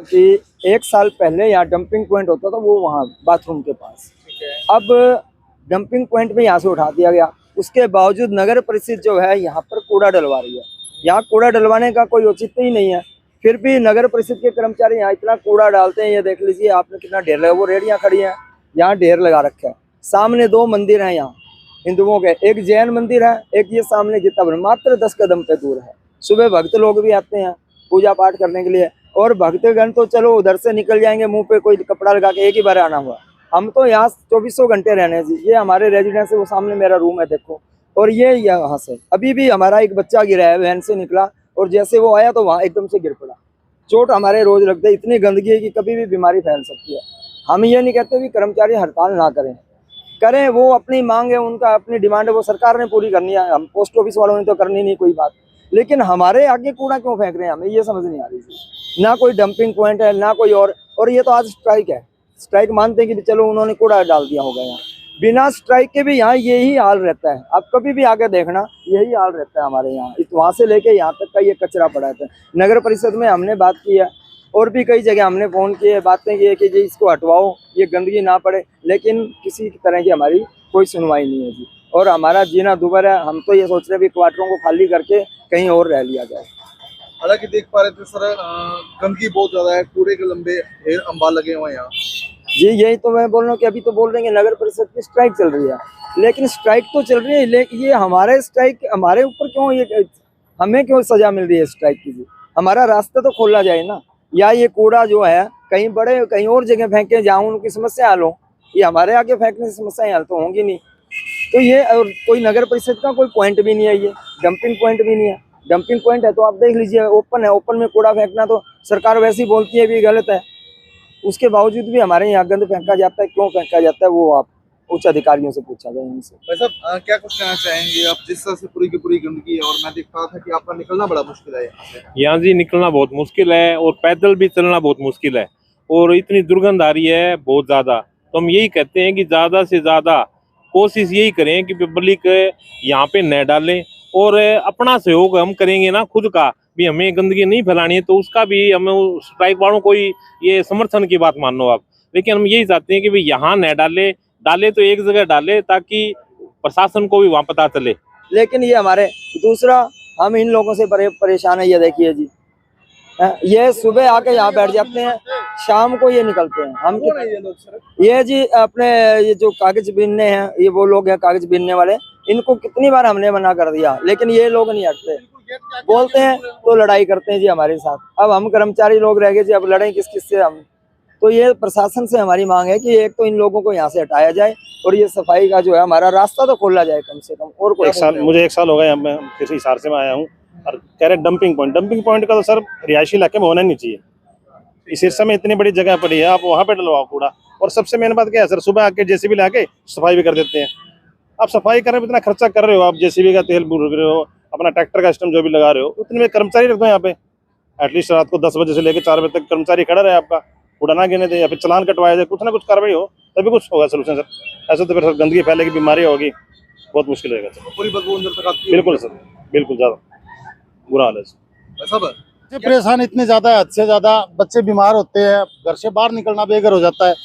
कि 1 साल पहले यहाँ डंपिंग पॉइंट होता था, वो वहाँ बाथरूम के पास। अब डंपिंग पॉइंट में यहाँ से उठा दिया गया। उसके बावजूद नगर परिषद जो है यहाँ पर कूड़ा डलवा रही है। यहाँ कूड़ा डलवाने का कोई औचित्य ही नहीं है, फिर भी नगर परिषद के कर्मचारी यहाँ इतना कूड़ा डालते हैं। ये देख लीजिए आपने कितना ढेर लगा, वो रेहड़ियाँ खड़ी हैं, यहाँ ढेर लगा रखा है। सामने 2 मंदिर हैं यहाँ हिंदुओं के, एक जैन मंदिर है, एक ये सामने गीता भवन, मात्र 10 कदम पे दूर है। सुबह भक्त लोग भी आते हैं पूजा पाठ करने के लिए, और भक्तगण तो चलो उधर से निकल जाएंगे, मुंह पे कोई कपड़ा लगा के, एक ही बार आना हुआ। हम तो यहाँ 2400 घंटे रहने हैं जी। ये हमारे रेजिडेंस है, वो सामने मेरा रूम है देखो, और ये यहाँ से अभी भी हमारा एक बच्चा गिरा है, वैन से निकला और जैसे वो आया तो वहाँ एकदम से गिर पड़ा। चोट हमारे रोज लगते है, इतनी गंदगी है कि कभी भी बीमारी फैल सकती है। हम ये नहीं कहते कि कर्मचारी हड़ताल ना करें, वो अपनी मांग है, उनका अपनी डिमांड है, वो सरकार ने पूरी करनी है। हम पोस्ट ऑफिस वालों ने तो करनी नहीं कोई बात, लेकिन हमारे आगे कूड़ा क्यों फेंक रहे हैं, हमें ये समझ नहीं आ रही थी। ना कोई डंपिंग पॉइंट है, ना कोई और ये तो आज स्ट्राइक है। स्ट्राइक मानते हैं कि चलो उन्होंने कूड़ा डाल दिया होगा यहाँ, बिना स्ट्राइक के भी यहाँ यही हाल रहता है। आप कभी भी आगे देखना, यही हाल रहता है हमारे यहाँ। वहाँ से लेके यहाँ तक का ये कचरा पड़ा है। नगर परिषद में हमने बात की है, और भी कई जगह हमने फ़ोन किए, बातें की कि जी इसको हटवाओ, ये गंदगी ना पड़े, लेकिन किसी तरह की हमारी कोई सुनवाई नहीं है जी। और हमारा जीना दुभर है। हम तो ये सोच रहे हैं कि क्वार्टरों को खाली करके कहीं और रह लिया जाए। हालांकि देख पा रहे थे सर, गंदगी बहुत ज्यादा है, कूड़े के लंबे ढेर अंबार लगे हुए हैं यहाँ। जी यही तो मैं बोल रहा हूँ कि अभी तो बोल रहे हैं नगर परिषद की स्ट्राइक चल रही है, लेकिन स्ट्राइक तो चल रही है, लेकिन ये हमारे स्ट्राइक हमारे ऊपर क्यों, ये हमें क्यों सजा मिल रही है स्ट्राइक की जी? हमारा रास्ता तो खोला जाए ना, या ये कूड़ा जो है कहीं बड़े कहीं और जगह फेंके जहाँ उनकी समस्या हल हो। ये हमारे आगे फेंकने से समस्याएं हल तो होंगी नहीं। तो ये और कोई नगर परिषद का कोई पॉइंट भी नहीं है, ये डंपिंग पॉइंट भी नहीं है। डंपिंग पॉइंट है तो आप देख लीजिए, ओपन है, ओपन में कूड़ा फेंकना तो सरकार वैसे ही बोलती है भी गलत है, उसके बावजूद भी हमारे यहाँ गंद फेंका जाता है। क्यों फेंका जाता है वो आप उच्च अधिकारियों से पूछा जाए इनसे। भाई साहब, क्या कुछ कहना चाहेंगे आप? जिस तरह से पूरी की पूरी गंदगी है, और मैं देख रहा था कि आपका निकलना बड़ा मुश्किल है यहाँ से। यहाँ जी निकलना बहुत मुश्किल है, और पैदल भी चलना बहुत मुश्किल है, और इतनी दुर्गंध आ रही है बहुत ज्यादा। तो हम यही कहते हैं कि ज्यादा से ज्यादा कोशिश यही करें कि पब्लिक यहाँ पे न डालें, और अपना सहयोग हम करेंगे ना खुद का भी, हमें गंदगी नहीं फैलानी है, तो उसका भी हमें स्ट्राइक वालों को ये समर्थन की बात मान लो आप। लेकिन हम यही चाहते हैं कि भाई यहाँ न डाले तो एक जगह डाले, ताकि प्रशासन को भी वहाँ पता चले। लेकिन ये हमारे दूसरा, हम इन लोगों से परेशान है। ये देखिए जी, ये सुबह आके यहाँ बैठ जाते हैं, शाम को ये निकलते हैं। हम ये जी अपने ये जो कागज बीनने हैं, ये वो लोग हैं कागज बीनने वाले, इनको कितनी बार हमने मना कर दिया, लेकिन ये लोग नहीं हटते, बोलते हैं तो लड़ाई करते हैं जी हमारे साथ। अब हम कर्मचारी लोग रह गए जी, अब लड़ाई किस किस से हम। तो ये प्रशासन से हमारी मांग है कि एक तो इन लोगों को यहाँ से हटाया जाए, और ये सफाई का जो है हमारा रास्ता तो खोला जाए कम से कम। और कोई मुझे 1 साल हो गया, मैं किसी हिसार से मैं आया हूँ, और कह रहे डंपिंग पॉइंट का तो सर रिहायशी इलाके में होना नहीं चाहिए। इस सिरसा में इतनी बड़ी जगह पड़ी है, आप वहाँ पे डलवाओ कूड़ा। और सबसे मेन बात क्या है सर, सुबह आके जेसीबी लाके सफाई भी कर देते हैं। आप सफाई करने में इतना खर्चा कर रहे हो, आप जेसीबी का तेल भूल रहे हो, अपना ट्रैक्टर का सिस्टम जो भी लगा रहे हो, उतने में कर्मचारी रख दो यहाँ पे। एटलीस्ट रात को 10 बजे से लेकर 4 बजे तक कर्मचारी खड़ा रहे, आपका कूड़ा ना गिने दे, या फिर चालान कटवाया जाए, कुछ ना कुछ कार्रवाई हो, तभी कुछ होगा सोल्यूशन सर। ऐसे तो फिर गंदगी फैलेगी, बीमारी होगी, बहुत मुश्किल रहेगा सर। पूरी बदबू अंदर तक आती है। बिल्कुल सर, बिल्कुल ज्यादा बुरा हाल है सर। परेशान इतने ज्यादा है, हद से ज्यादा बच्चे बीमार होते हैं, घर से बाहर निकलना बेघर हो जाता है।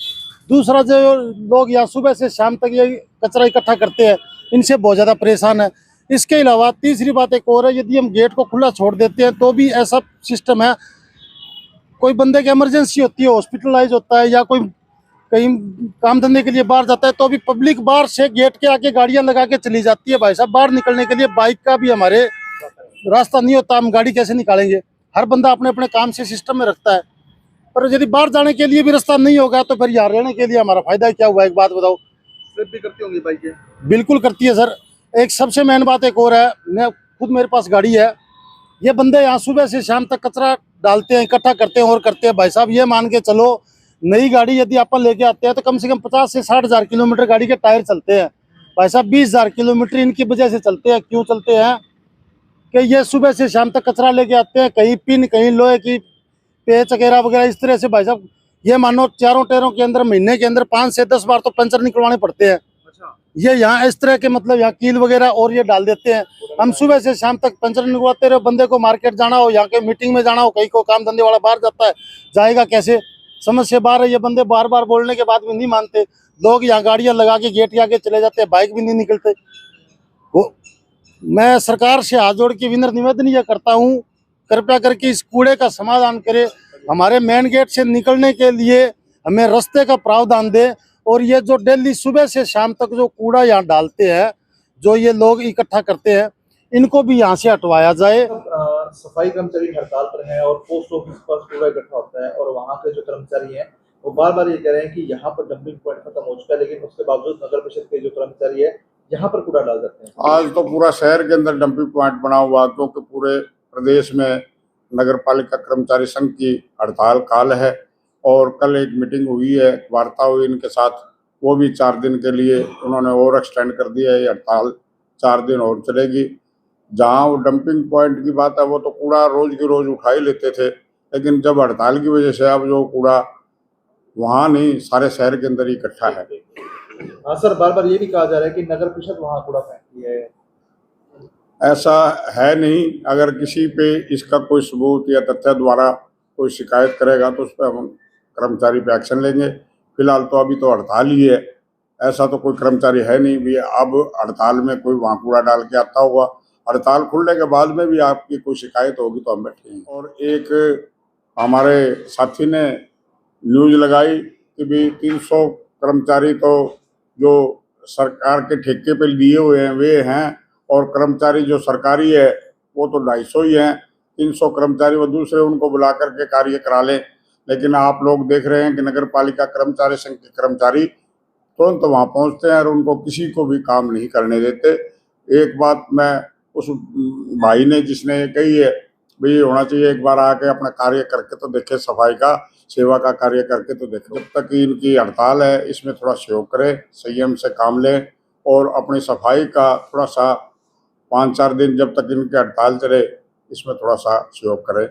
दूसरा जो लोग यहाँ सुबह से शाम तक ये कचरा इकट्ठा करते हैं, इनसे बहुत ज्यादा परेशान है। इसके अलावा तीसरी बात एक और है, यदि हम गेट को खुला छोड़ देते हैं तो भी ऐसा सिस्टम है, कोई बंदे की इमरजेंसी होती है, हॉस्पिटलाइज होता है, या कोई कहीं काम धंधे के लिए बाहर जाता है, तो भी पब्लिक बाहर से गेट के आके गाड़ियां लगा के चली जाती है। भाई साहब, बाहर निकलने के लिए बाइक का भी हमारे रास्ता नहीं होता, हम गाड़ी कैसे निकालेंगे? हर बंदा अपने अपने काम से सिस्टम में रखता है, पर यदि बाहर जाने के लिए भी रास्ता नहीं होगा तो फिर यहाँ रहने के लिए हमारा फायदा क्या हुआ? एक बात बताओ। स्लिप भी करती होंगी बाइकें? बिल्कुल करती है सर। एक सबसे मेन बात एक और है, मैं खुद मेरे पास गाड़ी है, ये बंदे यहाँ सुबह से शाम तक कचरा डालते हैं, इकट्ठा करते हैं और करते हैं। भाई साहब, ये मान के चलो, नई गाड़ी यदि अपन लेके आते हैं तो कम से कम 50 से 60 हज़ार किलोमीटर गाड़ी के टायर चलते हैं। भाई साहब, 20 हज़ार किलोमीटर इनकी वजह से चलते हैं। क्यों चलते हैं? कि ये सुबह से शाम तक कचरा लेके आते हैं, कहीं पिन, कहीं लोहे की पेच वगैरह इस तरह से। भाई साहब, ये मानो चारों टायरों के अंदर महीने के अंदर 5 से 10 बार तो पंचर निकलवाने पड़ते हैं। अच्छा। ये यहाँ इस तरह के मतलब यहाँ कील वगैरह और ये डाल देते हैं। हम सुबह से शाम तक पंचर निकलवाते रहे, बंदे को मार्केट जाना हो, यहाँ के मीटिंग में जाना हो, कहीं को काम धंधे वाला बाहर जाता है, जाएगा कैसे, समझ से बाहर है। ये बंदे बार बार बोलने के बाद भी नहीं मानते। लोग यहाँ गाड़ियाँ लगा के गेट के आगे चले जाते हैं, बाइक भी नहीं निकलते। वो मैं सरकार से हाथ जोड़ के विनम्र निवेदन ये करता हूँ, कृपया करके इस कूड़े का समाधान करे। हमारे मेन गेट से निकलने के लिए हमें रास्ते का प्रावधान दे, और ये जो डेली सुबह से शाम तक जो कूड़ा यहाँ डालते हैं, जो ये लोग इकट्ठा करते हैं, इनको भी यहाँ से हटवाया जाए। सफाई कर्मचारी हड़ताल पर हैं और पोस्ट ऑफिस पर कूड़ा इकट्ठा होता है और वहाँ के जो कर्मचारी हैं वो बार बार ये कह रहे हैं कि यहाँ पर डंपिंग पॉइंट खत्म हो चुका है, लेकिन उसके बावजूद नगर परिषद के जो कर्मचारी है यहाँ पर कूड़ा डाल देते हैं। आज तो पूरा शहर के अंदर डंपिंग पॉइंट बना हुआ, क्योंकि पूरे प्रदेश में नगर पालिका कर्मचारी संघ की हड़ताल काल है और कल एक मीटिंग हुई है, वार्ता हुई इनके साथ, वो भी 4 दिन के लिए उन्होंने और एक्सटेंड कर दिया है। ये हड़ताल 4 दिन और चलेगी। जहाँ वो डंपिंग पॉइंट की बात है, वो तो कूड़ा रोज की रोज उठा ही लेते थे, लेकिन जब हड़ताल की वजह से अब जो कूड़ा वहाँ नहीं, सारे शहर के अंदर ही इकट्ठा है। हाँ सर, बार बार ये भी कहा जा रहा है कि नगर परिषद वहाँ कूड़ा फेंकती है। ऐसा है नहीं। अगर किसी पे इसका कोई सबूत या तथ्य द्वारा कोई शिकायत करेगा तो उस पर हम कर्मचारी पे एक्शन लेंगे। फिलहाल तो अभी तो हड़ताल ही है, ऐसा तो कोई कर्मचारी है नहीं भी अब हड़ताल में कोई वहाँ कूड़ा डाल के आता होगा। हड़ताल खुलने के बाद में भी आपकी कोई शिकायत होगी तो हम बैठेंगे। और एक हमारे साथी ने न्यूज़ लगाई कि भी 300 कर्मचारी तो जो सरकार के ठेके पे लिए हुए हैं वे हैं, और कर्मचारी जो सरकारी है वो तो 250 ही हैं। 300 कर्मचारी वो दूसरे उनको बुला करके कार्य करा लें। लेकिन आप लोग देख रहे हैं कि नगर पालिका कर्मचारी संघ के कर्मचारी तुरंत वहाँ पहुँचते हैं और उनको किसी को भी काम नहीं करने देते। एक बात मैं उस भाई ने जिसने कही है, भाई ये होना चाहिए, एक बार आके अपना कार्य करके तो देखे, सफाई का सेवा का कार्य करके तो देखे। जब तक इनकी हड़ताल है इसमें थोड़ा सहयोग करें, संयम से काम लें और अपनी सफाई का थोड़ा सा 5-4 दिन जब तक इनकी हड़ताल चले इसमें थोड़ा सा सहयोग करें।